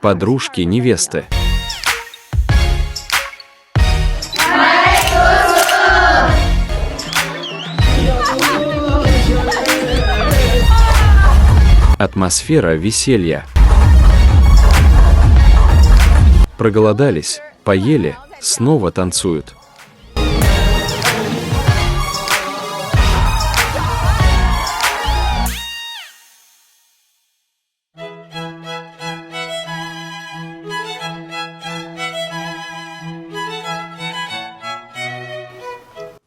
Подружки невесты. Атмосфера веселья. Проголодались, поели, снова танцуют.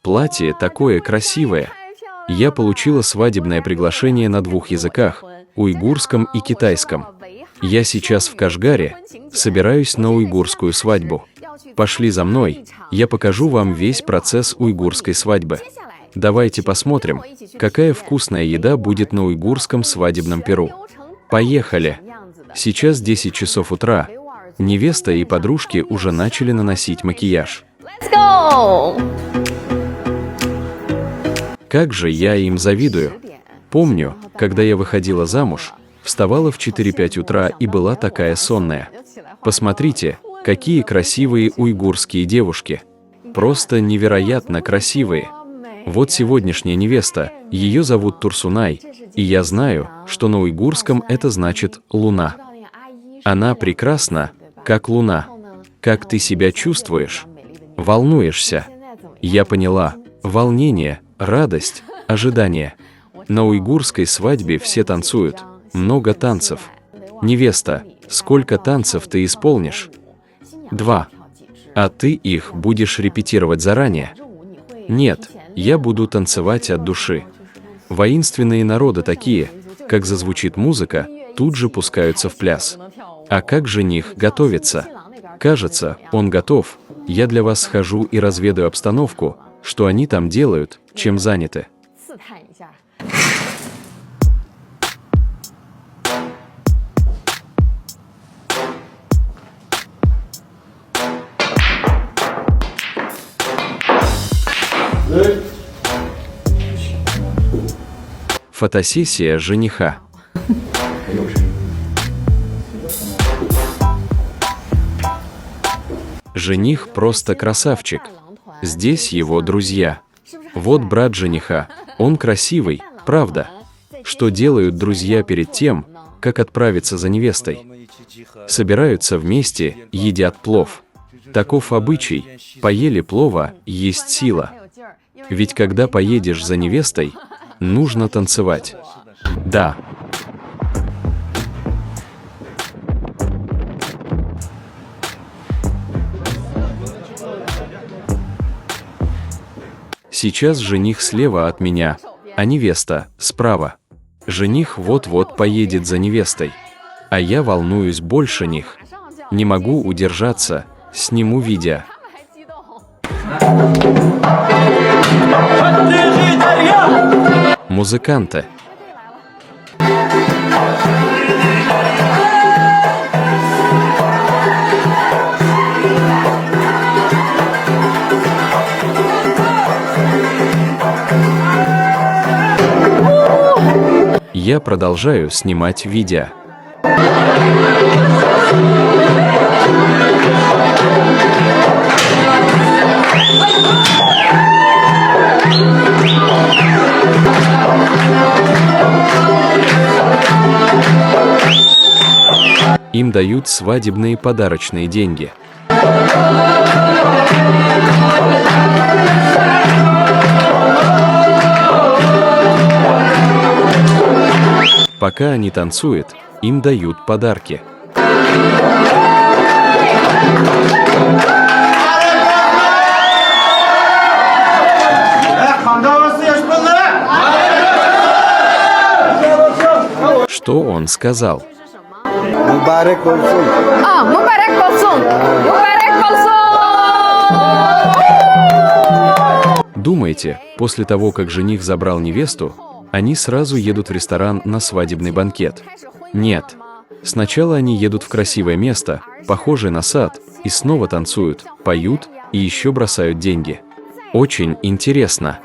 Платье такое красивое. Я получила свадебное приглашение на 2 языках – уйгурском и китайском. Я сейчас в Кашгаре, собираюсь на уйгурскую свадьбу. Пошли за мной, я покажу вам весь процесс уйгурской свадьбы. Давайте посмотрим, какая вкусная еда будет на уйгурском свадебном пиру. Поехали! Сейчас 10 часов утра. Невеста и подружки уже начали наносить макияж. Как же я им завидую. Помню, когда я выходила замуж, вставала в 4-5 утра и была такая сонная. Посмотрите, какие красивые уйгурские девушки. Просто невероятно красивые. Вот сегодняшняя невеста, ее зовут Турсунай, и я знаю, что на уйгурском это значит «луна». Она прекрасна, как луна. Как ты себя чувствуешь? Волнуешься? Я поняла. Волнение, радость, ожидание. На уйгурской свадьбе все танцуют. Много танцев. Невеста, сколько танцев ты исполнишь? 2. А ты их будешь репетировать заранее? Нет, я буду танцевать от души. Воинственные народы такие, как зазвучит музыка, тут же пускаются в пляс. А как жених готовится? Кажется, он готов. Я для вас схожу и разведаю обстановку, что они там делают, чем заняты. Фотосессия жениха. Жених просто красавчик. Здесь его друзья. Вот брат жениха. Он красивый, правда? Что делают друзья перед тем, как отправиться за невестой? Собираются вместе, едят плов. Таков обычай. Поели плова, есть сила. Ведь когда поедешь за невестой, нужно танцевать. Да. Сейчас жених слева от меня, а невеста справа. Жених вот-вот поедет за невестой. А я волнуюсь больше них. Не могу удержаться, сниму видео. Музыканты. Я продолжаю снимать видео. Им дают свадебные подарочные деньги. Пока они танцуют, им дают подарки. Что он сказал? Мубарак болсун. Мубарак болсун. Мубарак болсун. Думаете, после того, как жених забрал невесту, они сразу едут в ресторан на свадебный банкет? Нет. Сначала они едут в красивое место, похожее на сад, и снова танцуют, поют и еще бросают деньги. Очень интересно.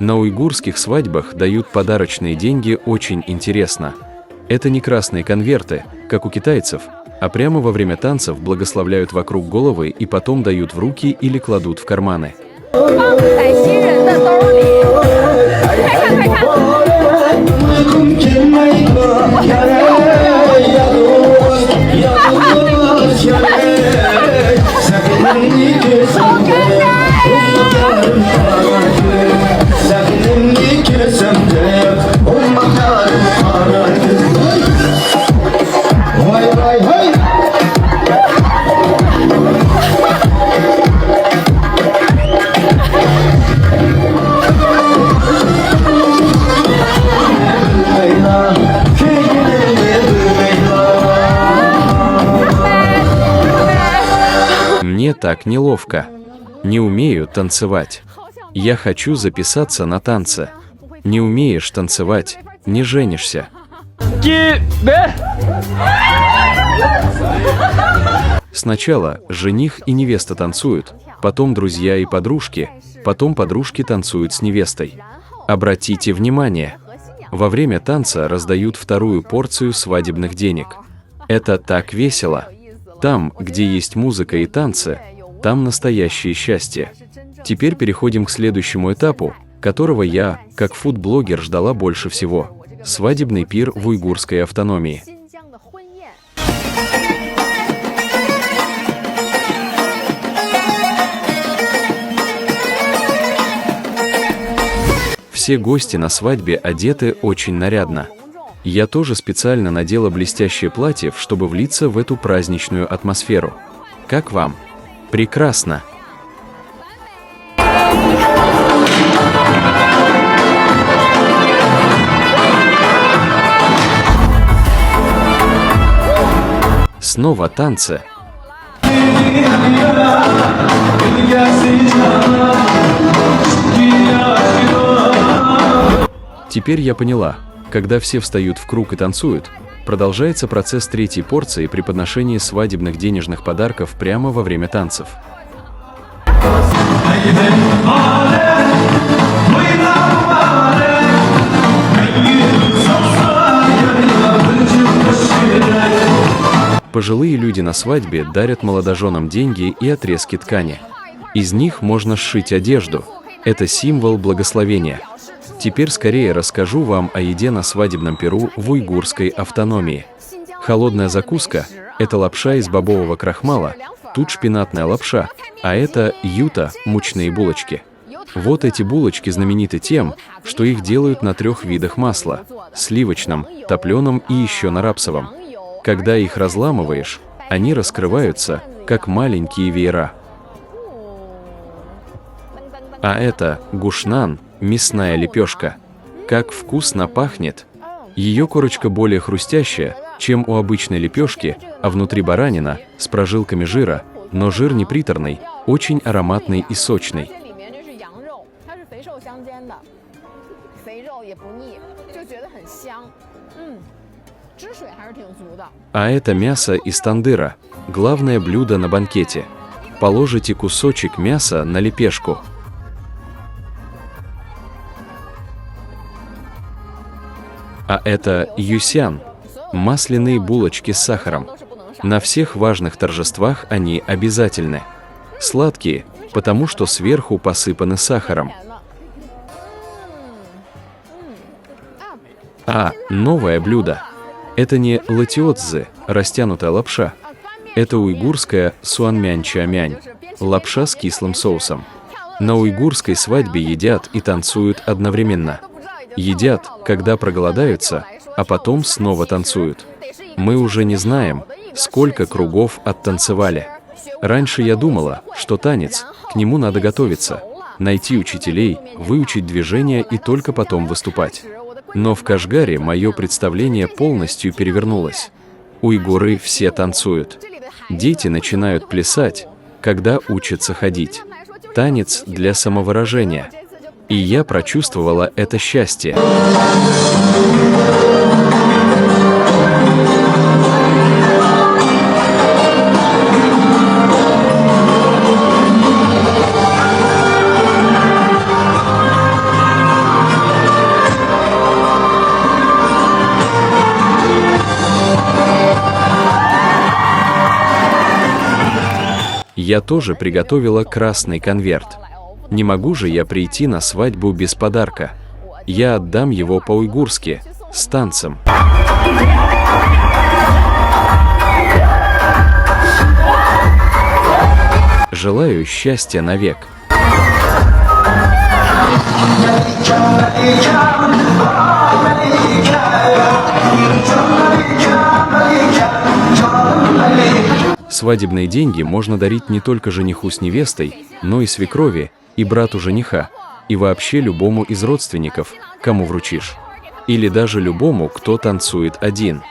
На уйгурских свадьбах дают подарочные деньги очень интересно. Это не красные конверты, как у китайцев, а прямо во время танцев благословляют вокруг головы и потом дают в руки или кладут в карманы. 放在新人的兜里。快看快看！ Мне так неловко. Не умею танцевать. Я хочу записаться на танцы. Не умеешь танцевать, не женишься. Сначала жених и невеста танцуют, потом друзья и подружки, потом подружки танцуют с невестой. Обратите внимание, во время танца раздают вторую порцию свадебных денег. Это так весело. Там, где есть музыка и танцы, там настоящее счастье. Теперь переходим к следующему этапу, которого я, как фудблогер, ждала больше всего. Свадебный пир в уйгурской автономии. Все гости на свадьбе одеты очень нарядно. Я тоже специально надела блестящее платье, чтобы влиться в эту праздничную атмосферу. Как вам? Прекрасно! Снова танцы. Теперь я поняла, когда все встают в круг и танцуют, продолжается процесс третьей порции при подношении свадебных денежных подарков прямо во время танцев. Пожилые люди на свадьбе дарят молодоженам деньги и отрезки ткани. Из них можно сшить одежду. Это символ благословения. Теперь скорее расскажу вам о еде на свадебном пиру в уйгурской автономии. Холодная закуска – это лапша из бобового крахмала, тут шпинатная лапша, а это юта – мучные булочки. Вот эти булочки знамениты тем, что их делают на 3 видах масла – сливочном, топленом и еще на рапсовом. Когда их разламываешь, они раскрываются, как маленькие веера. А это гушнан – мясная лепешка. Как вкусно пахнет! Ее корочка более хрустящая, чем у обычной лепешки, а внутри баранина, с прожилками жира, но жир не приторный, очень ароматный и сочный. А это мясо из тандыра, главное блюдо на банкете. Положите кусочек мяса на лепешку. А это юсян – масляные булочки с сахаром. На всех важных торжествах они обязательны. Сладкие, потому что сверху посыпаны сахаром. А новое блюдо – это не латиотзы, растянутая лапша. Это уйгурская суанмянь-чамянь – лапша с кислым соусом. На уйгурской свадьбе едят и танцуют одновременно. Едят, когда проголодаются, а потом снова танцуют. Мы уже не знаем, сколько кругов оттанцевали. Раньше я думала, что танец, к нему надо готовиться, найти учителей, выучить движения и только потом выступать. Но в Кашгаре мое представление полностью перевернулось. Уйгуры все танцуют. Дети начинают плясать, когда учатся ходить. Танец для самовыражения. И я прочувствовала это счастье. Я тоже приготовила красный конверт. Не могу же я прийти на свадьбу без подарка. Я отдам его по-уйгурски, с танцем. Желаю счастья навек. Свадебные деньги можно дарить не только жениху с невестой, но и свекрови, и брату жениха, и вообще любому из родственников, кому вручишь. Или даже любому, кто танцует один.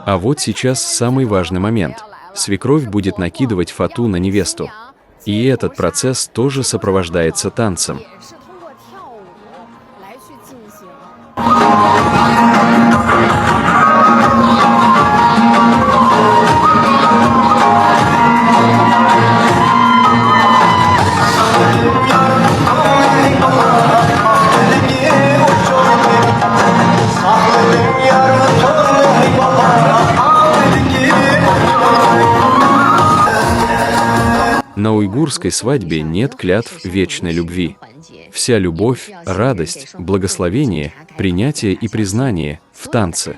А вот сейчас самый важный момент. Свекровь будет накидывать фату на невесту. И этот процесс тоже сопровождается танцем. На уйгурской свадьбе нет клятв вечной любви. Вся любовь, радость, благословение, принятие и признание в танце.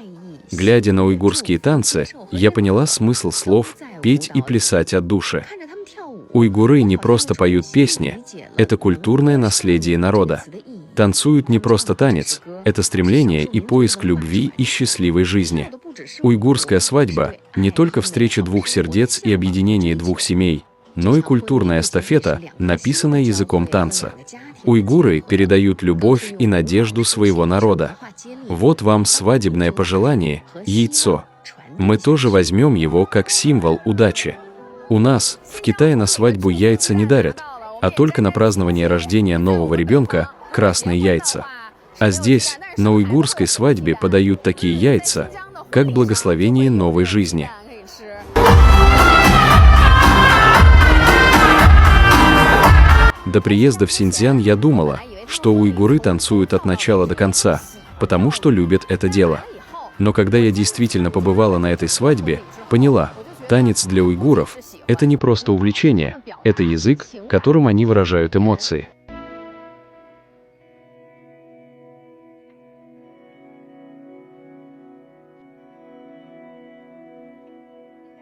Глядя на уйгурские танцы, я поняла смысл слов «петь и плясать от души». Уйгуры не просто поют песни, это культурное наследие народа. Танцуют не просто танец, это стремление и поиск любви и счастливой жизни. Уйгурская свадьба – не только встреча двух сердец и объединение двух семей, но и культурная эстафета, написанная языком танца. Уйгуры передают любовь и надежду своего народа. Вот вам свадебное пожелание – яйцо. Мы тоже возьмем его как символ удачи. У нас, в Китае, на свадьбу яйца не дарят, а только на празднование рождения нового ребенка – красные яйца. А здесь, на уйгурской свадьбе, подают такие яйца, как благословение новой жизни. До приезда в Синьцзян я думала, что уйгуры танцуют от начала до конца, потому что любят это дело. Но когда я действительно побывала на этой свадьбе, поняла, танец для уйгуров – это не просто увлечение, это язык, которым они выражают эмоции.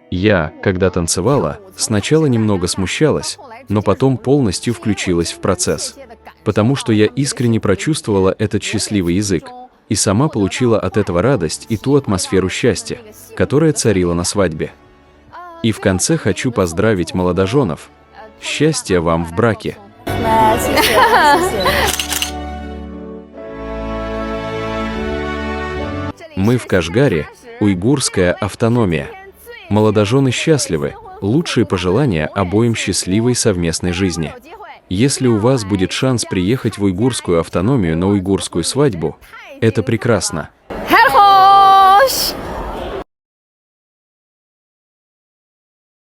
Я, когда танцевала, сначала немного смущалась, но потом полностью включилась в процесс. Потому что я искренне прочувствовала этот счастливый язык и сама получила от этого радость и ту атмосферу счастья, которая царила на свадьбе. И в конце хочу поздравить молодоженов. Счастья вам в браке! Мы в Кашгаре, уйгурская автономия. Молодожены счастливы, лучшие пожелания обоим счастливой совместной жизни. Если у вас будет шанс приехать в уйгурскую автономию на уйгурскую свадьбу, это прекрасно.